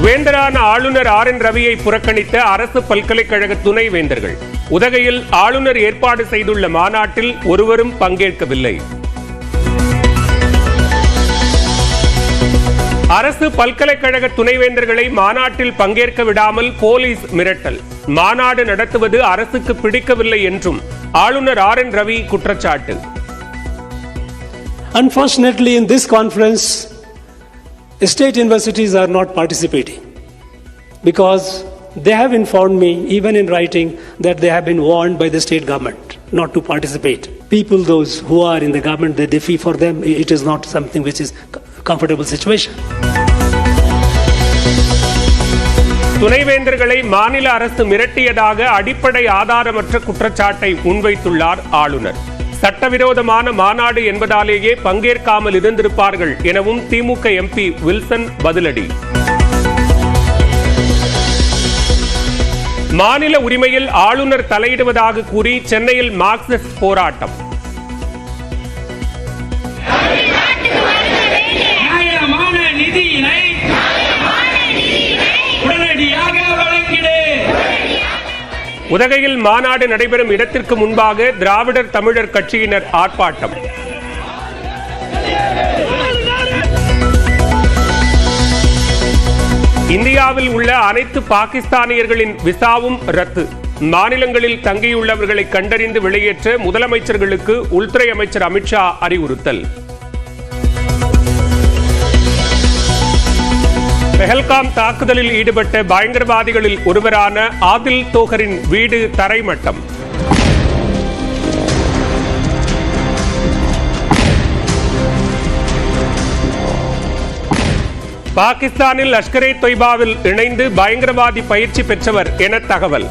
வேந்தரான ஆளுநர் RN ரவியை புறக்கணித்த அரசு பல்கலைக்கழக துணைவேந்தர்கள். உதகையில் ஆளுநர் ஏற்பாடு செய்துள்ள மாநாட்டில் ஒருவரும் பங்கேற்கவில்லை. அரசு பல்கலைக்கழக துணைவேந்தர்களை மாநாட்டில் பங்கேற்க விடாமல் போலீஸ் மிரட்டல். மாநாடு நடத்துவது அரசுக்கு பிடிக்கவில்லை என்றும் ஆளுநர் RN ரவி குற்றச்சாட்டு. Unfortunately, in this conference, state universities are not participating because they have informed me, even in writing, that they have been warned by the state government not to participate. People, those who are in the government, they defy for them. It is not something which is comfortable situation. துணைவேந்தர்களை மாநில அரசு மிரட்டியதாக அடிப்படை ஆதாரமற்ற குற்றச்சாட்டை முன்வைத்துள்ளார் ஆளுநர். சட்டவிரோதமான மாநாடு என்பதாலேயே பங்கேற்காமல் இருந்திருப்பார்கள் எனவும் திமுக MP Wilson பதிலடி. மாநில உரிமையில் ஆளுநர் தலையிடுவதாக கூறி சென்னையில் மார்க்சிஸ்ட் போராட்டம். உதகையில் மாநாடு நடைபெறும் இடத்திற்கு முன்பாக திராவிடர் தமிழர் கட்சியினர் ஆர்ப்பாட்டம். இந்தியாவில் உள்ள அனைத்து பாகிஸ்தானியர்களின் விசாவும் ரத்து. மாநிலங்களில் தங்கியுள்ளவர்களை கண்டறிந்து வெளியேற்ற முதலமைச்சர்களுக்கு உள்துறை அமைச்சர் அமித்ஷா அறிவுறுத்தல். பெஹல்காம் தாக்குதலில் ஈடுபட்ட பயங்கரவாதிகளில் ஒருவரான ஆதில் தோகரின் வீடு தரைமட்டம். பாகிஸ்தானில் லஷ்கர்-இ தொய்பாவில் இணைந்து பயங்கரவாதி பயிற்சி பெற்றவர் என தகவல்.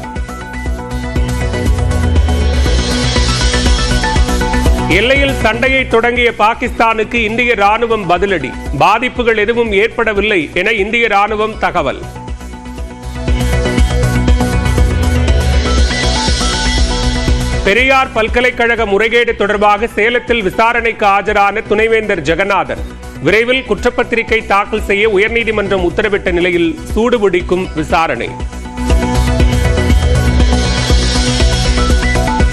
எல்லையில் சண்டையை தொடங்கிய பாகிஸ்தானுக்கு இந்திய ராணுவம் பதிலடி. பாதிப்புகள் எதுவும் ஏற்படவில்லை என இந்திய ராணுவம் தகவல். பெரியார் பல்கலைக்கழக முறைகேடு தொடர்பாக சேலத்தில் விசாரணைக்கு ஆஜரான துணைவேந்தர் ஜெகநாதன். விரைவில் குற்றப்பத்திரிகை தாக்கல் செய்ய உயர்நீதிமன்றம் உத்தரவிட்ட நிலையில் சூடுபிடிக்கும் விசாரணை.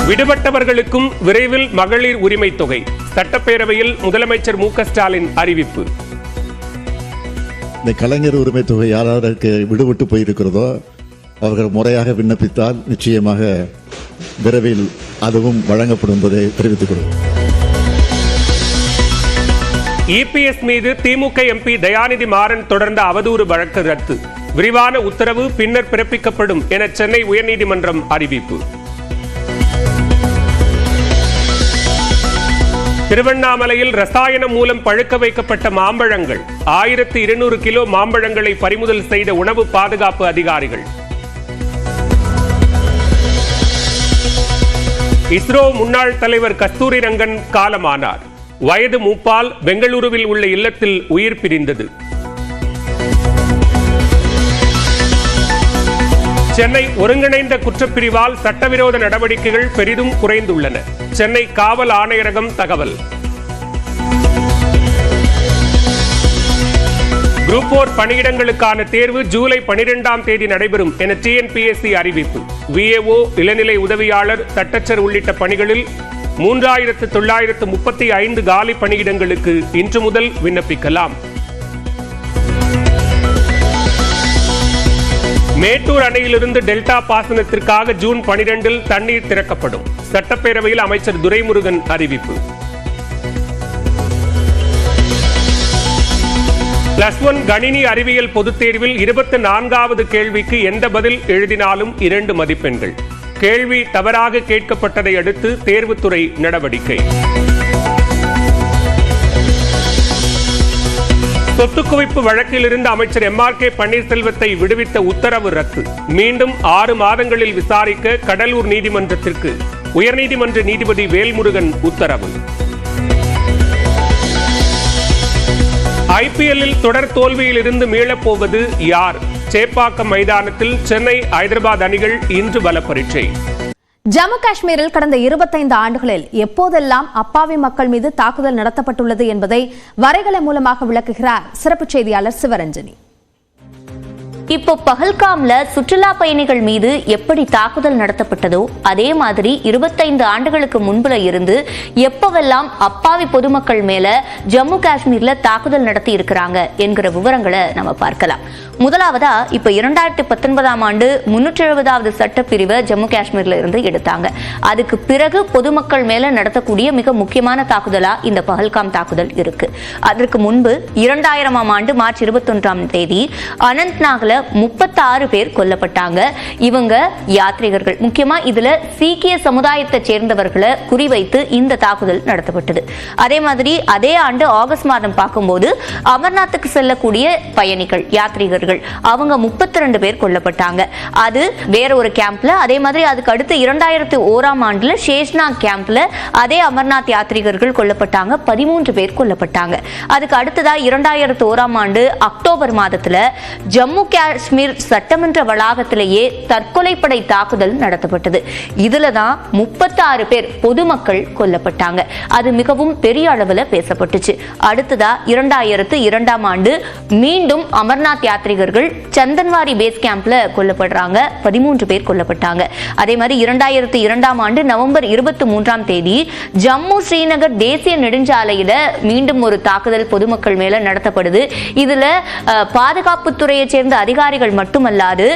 விடுபட்டவர்களுக்கும் விரைவில் மகளிர் உரிமை தொகை. சட்டப்பேரவையில் முதலமைச்சர் மு க ஸ்டாலின் அறிவிப்பு. இந்த கலைஞர் உரிமை தொகை யாராருக்கு விடுபட்டு போயிருக்கிறதோ அவர்கள் முறையாக விண்ணப்பித்தால் நிச்சயமாக விரைவில் அதுவும் வழங்கப்படும் என்பதை தெரிவித்துக் கொள்கிறேன். EPS மீது திமுக MP தயாநிதி மாறன் தொடர்ந்த அவதூறு வழக்கு ரத்து. விரிவான உத்தரவு பின்னர் பிறப்பிக்கப்படும் என சென்னை உயர்நீதிமன்றம் அறிவிப்பு. திருவண்ணாமலையில் ரசாயனம் மூலம் பழுக்க வைக்கப்பட்ட மாம்பழங்கள். 1200 கிலோ மாம்பழங்களை பறிமுதல் செய்த உணவு பாதுகாப்பு அதிகாரிகள். இஸ்ரோ முன்னாள் தலைவர் கஸ்தூரி ரங்கன் காலமானார். வயது மூப்பால் பெங்களூருவில் உள்ள இல்லத்தில் உயிர் பிரிந்தது. சென்னை ஒருங்கிணைந்த குற்றப்பிரிவால் சட்டவிரோத நடவடிக்கைகள் பெரிதும் குறைந்துள்ளன. சென்னை காவல் ஆணையரகம் தகவல். குரூப் 4 பணியிடங்களுக்கான தேர்வு ஜூலை 12ஆம் தேதி நடைபெறும் என TNPSC அறிவிப்பு. VAO, இளநிலை உதவியாளர், தட்டச்சர் உள்ளிட்ட பணிகளில் 3935 காலி பணியிடங்களுக்கு இன்று முதல் விண்ணப்பிக்கலாம். மேட்டூர் அணையிலிருந்து டெல்டா பாசனத்திற்காக ஜூன் 12இல் தண்ணீர் திறக்கப்படும். சட்டப்பேரவையில் அமைச்சர் துரைமுருகன் அறிவிப்பு. +1 கணினி அறிவியல் பொதுத் தேர்வில் 24வது கேள்விக்கு எந்த பதில் எழுதினாலும் 2 மதிப்பெண்கள். கேள்வி தவறாக கேட்கப்பட்டதை அடுத்து தேர்வுத்துறை நடவடிக்கை. சொத்து குவிப்பு வழக்கில் இருந்து அமைச்சர் MRK பன்னீர்செல்வத்தை விடுவித்த உத்தரவு ரத்து. மீண்டும் 6 மாதங்களில் விசாரிக்க கடலூர் நீதிமன்றத்திற்கு உயர்நீதிமன்ற நீதிபதி வேல்முருகன் உத்தரவு. IPL-இல் தொடர் தோல்வியில் இருந்து மீளப்போவது யார்? சேப்பாக்கம் மைதானத்தில் சென்னை ஹைதராபாத் அணிகள் இன்று பல பரீட்சை. ஜம்மு காஷ்மீரில் கடந்த 25 ஆண்டுகளில் எப்போதெல்லாம் அப்பாவி மக்கள் மீது தாக்குதல் நடத்தப்பட்டுள்ளது என்பதை வரைகலை மூலமாக விளக்குகிறார் சிறப்பு செய்தியாளர் சிவரஞ்சனி. இப்போ பஹல்காம்ல சுற்றுலா பயணிகள் மீது எப்படி தாக்குதல் நடத்தப்பட்டதோ அதே மாதிரி 25 ஆண்டுகளுக்கு முன்புல இருந்து எப்பவெல்லாம் அப்பாவி பொதுமக்கள் மேல ஜம்மு காஷ்மீர்ல தாக்குதல் நடத்தி இருக்கிறாங்க என்கிற விவரங்களை நம்ம பார்க்கலாம். முதலாவதா இப்ப 2019 ஆண்டு 370வது சட்டப்பிரிவை ஜம்மு காஷ்மீர்ல இருந்து எடுத்தாங்க. அதுக்கு பிறகு பொதுமக்கள் மேல நடத்தக்கூடிய மிக முக்கியமான தாக்குதலா இந்த பஹல்காம் தாக்குதல் இருக்கு. அதற்கு முன்பு 2000 ஆண்டு மார்ச் 21 தேதி அனந்த்நாக்ல 36 பேர் கொல்லப்பட்டாங்க. இவங்க யாத்ரீகர்கள். முக்கியமா இதுல சீக்கிய சமுதாயத்தை சேர்ந்தவர்களை குறிவைத்து இந்த தாக்குதல் நடத்தப்பட்டது. அதே மாதிரி அதே ஆண்டு ஆகஸ்ட் மாதம் பார்க்கும்போது அமர்நாத்துக்கு செல்லக்கூடிய பயணிகள் யாத்ரீகர்கள் அவங்க 32 பேர் கொல்லப்பட்டாங்க. அது வேற ஒரு கேம்ப்ல. அதே மாதிரி அதுக்கு அடுத்து 2001 ஆண்டுல ஷேஷ்நாக் கேம்ப்ல அதே அமர்நாத் யாத்ரீகர்கள் கொல்லப்பட்டாங்க. 13 பேர் கொல்லப்பட்டாங்க. அதுக்கு அடுத்ததா 2001 ஆண்டு அக்டோபர் மாதத்துல ஜம்மு காஷ்மீர் சட்டமன்ற வளாகத்திலேயே தற்கொலைப்படை தாக்குதல் நடத்தப்பட்டது. இதுலதான் 36 பேர் பொதுமக்கள் கொல்லப்பட்டாங்க. அது மிகவும் பெரிய அளவுல பேசப்பட்டுச்சு. அடுத்ததா 2002 ஆண்டு மீண்டும் அமர்நாத் யாத்ரீகர்கள் சந்தன்வாரி பேஸ் கேம்ப்ல கொல்லப்படுறாங்க. 13 பேர் கொல்லப்பட்டாங்க. அதே மாதிரி 2002 ஆண்டு நவம்பர் 23 தேதி ஜம்மு ஸ்ரீநகர் தேசிய நெடுஞ்சாலையில மீண்டும் ஒரு தாக்குதல் பொதுமக்கள் மேல நடத்தப்படுது. இதுல பாதுகாப்புத்துறையை சேர்ந்த அதிகாரிகள் மட்டுமல்லாது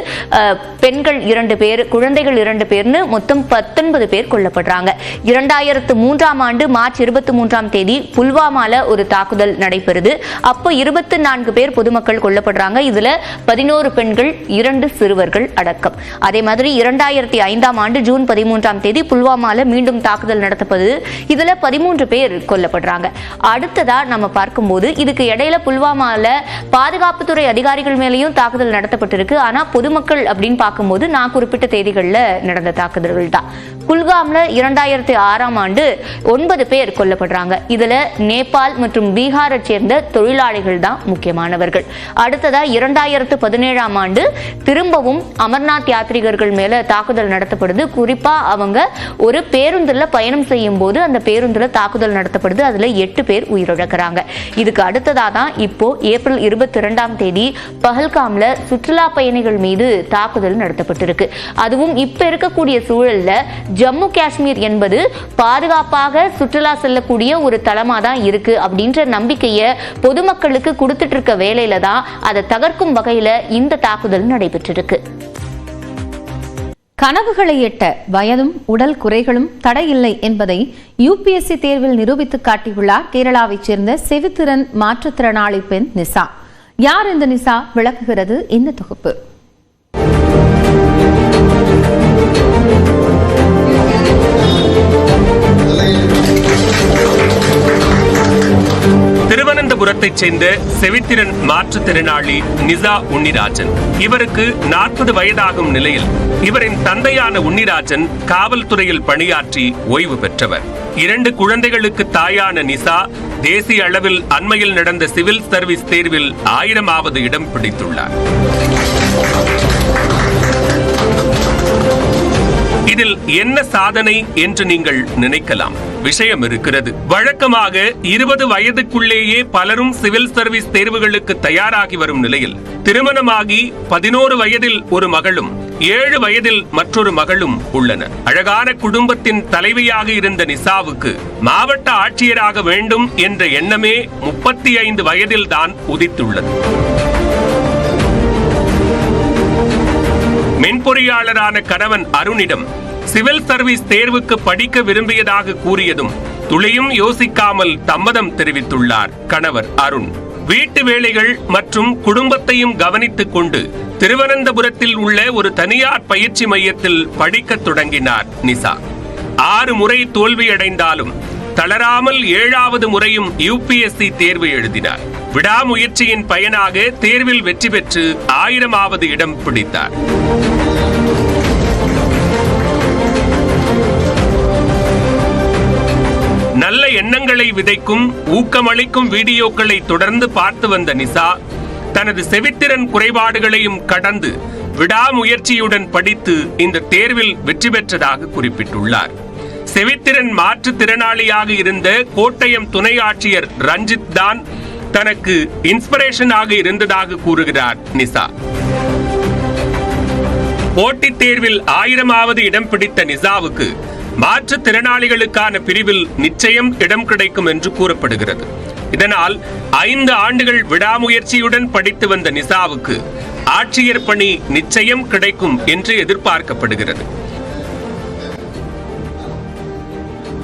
பெண்கள் 2 பேர், குழந்தைகள் 2 பேர்னு மொத்தம் 19 பேர் கொல்லப்படுறாங்க. 2003 ஆண்டு மார்ச் 23 தேதி புல்வாமால ஒரு தாக்குதல் நடைபெறுது. அப்போ 24 பேர் பொதுமக்கள் கொல்லப்படுறாங்க. இதுல 11 பெண்கள், 2 சிறுவர்கள் அடக்கம். அதே மாதிரி 2005 ஆண்டு ஜூன் 13 தேதி புல்வாமால மீண்டும் தாக்குதல் நடத்தப்படுது. இதுல 13 பேர் கொல்லப்படுறாங்க. அடுத்ததா நம்ம பார்க்கும்போது இதுக்கு இடையில புல்வாமால பாதுகாப்புத்துறை அதிகாரிகள் மேலேயும் தாக்குதல் நடத்தப்பட்டிருக்கு. ஆனா பொதுமக்கள் அப்படின்னு பார்க்கும்போது நான் குறிப்பிட்ட தேதிகளில் நடந்த தாக்குதல்கள் தான். குல்காம்ல 2006 ஆண்டு 9 பேர் கொல்லப்படுறாங்க. இதுல நேபாள் மற்றும் பீகாரை சேர்ந்த தொழிலாளிகள் தான் முக்கியமானவர்கள். அடுத்ததா 2017 ஆண்டு திரும்பவும் அமர்நாத் யாத்ரீகர்கள் மேல தாக்குதல் நடத்தப்படுது. குறிப்பா அவங்க ஒரு பேருந்துல பயணம் செய்யும் போது அந்த பேருந்துல தாக்குதல் நடத்தப்படுது. அதுல 8 பேர் உயிரிழக்கிறாங்க. இதுக்கு அடுத்ததா தான் இப்போ ஏப்ரல் 22 தேதி பஹல்காம்ல சுற்றுலா பயணிகள் மீது தாக்குதல் நடத்தப்பட்டிருக்கு. அதுவும் இப்ப இருக்கக்கூடிய சூழல்ல ஜம்மு காஷ்மீர் என்பது பாதுகாப்பாக சுற்றுலா செல்லக்கூடிய ஒரு தளமா தான் இருக்கு அப்படின்ற நம்பிக்கையை பொதுமக்களுக்கு கொடுத்துட்டு இருக்க வேலையில தான் அதை தகர்க்கும் வகையில இந்த தாக்குதல் நடைபெற்றிருக்கு. கனவுகளை எட்ட வயதும் உடல் குறைகளும் தடையில்லை என்பதை UPSC தேர்வில் நிரூபித்து காட்டியுள்ளார் கேரளாவைச் சேர்ந்த செவித்திறன் மாற்றுத்திறனாளி பெண் நிசா. யார் இந்த நிசா? விளக்குகிறது இந்த தொகுப்பு. திருவனந்தபுரத்தைச் சேர்ந்த செவித்திறன் மாற்றுத்திறனாளி நிசா உன்னிராஜன். இவருக்கு 40 வயதாகும் நிலையில் இவரின் தந்தையான உன்னிராஜன் காவல்துறையில் பணியாற்றி ஓய்வு பெற்றவர். 2 குழந்தைகளுக்கு தாயான நிசா தேசிய அளவில் அண்மையில் நடந்த சிவில் சர்வீஸ் தேர்வில் 1000வது இடம் பிடித்துள்ளார். இதில் என்ன சாதனை என்று நீங்கள் நினைக்கலாம். விஷயம் இருக்கிறது. வழக்கமாக 20 வயதுக்குள்ளேயே பலரும் சிவில் சர்வீஸ் தேர்வுகளுக்கு தயாராகி வரும் நிலையில் திருமணமாகி 11 வயதில் ஒரு மகளும் 7 வயதில் மற்றொரு மகளும் உள்ளனர். அழகான குடும்பத்தின் தலைவியாக இருந்த நிசாவுக்கு மாவட்ட ஆட்சியராக வேண்டும் என்ற எண்ணமே 35 வயதில் தான் உதித்துள்ளது. மென்பொறியாளரான கணவன் அருணிடம் சிவில் சர்வீஸ் தேர்வுக்கு படிக்க விரும்பியதாக கூறியதும் துளியும் யோசிக்காமல் சம்மதம் தெரிவித்துள்ளார் கணவர் அருண். வீட்டு வேலைகள் மற்றும் குடும்பத்தையும் கவனித்துக் கொண்டு திருவனந்தபுரத்தில் உள்ள ஒரு தனியார் பயிற்சி மையத்தில் படிக்க தொடங்கினார் நிசா. 6 முறை தோல்வியடைந்தாலும் தளராமல் 7வது முறையும் UPSC தேர்வு எழுதினார். விடாமுயற்சியின் பயனாக தேர்வில் வெற்றி பெற்று 1000வது இடம் பிடித்தார். நல்ல எண்ணங்களை விதைக்கும் ஊக்கமளிக்கும் வீடியோக்களை தொடர்ந்து பார்த்து வந்த நிசா தனது செவித்திறன் குறைபாடுகளையும் கடந்து விடாமுயற்சியுடன் படித்து இந்த தேர்வில் வெற்றி பெற்றதாக குறிப்பிட்டுள்ளார். செவித்திறன் மாற்றுத்திறனாளியாக இருந்த கோட்டயம் துணை ஆட்சியர் ரஞ்சித் தான் தனக்கு இன்ஸ்பிரேஷனாக இருந்ததாக கூறுகிறார் நிசா. போட்டித் தேர்வில் 1000வது இடம் பிடித்த நிசாவுக்கு மாற்றுத்திறனாளிகளுக்கான பிரிவில் நிச்சயம் இடம் கிடைக்கும் என்று கூறப்படுகிறது. இதனால் 5 ஆண்டுகள் விடாமுயற்சியுடன் படித்து வந்த நிசாவுக்கு ஆட்சியர் பணி நிச்சயம் கிடைக்கும் என்று எதிர்பார்க்கப்படுகிறது.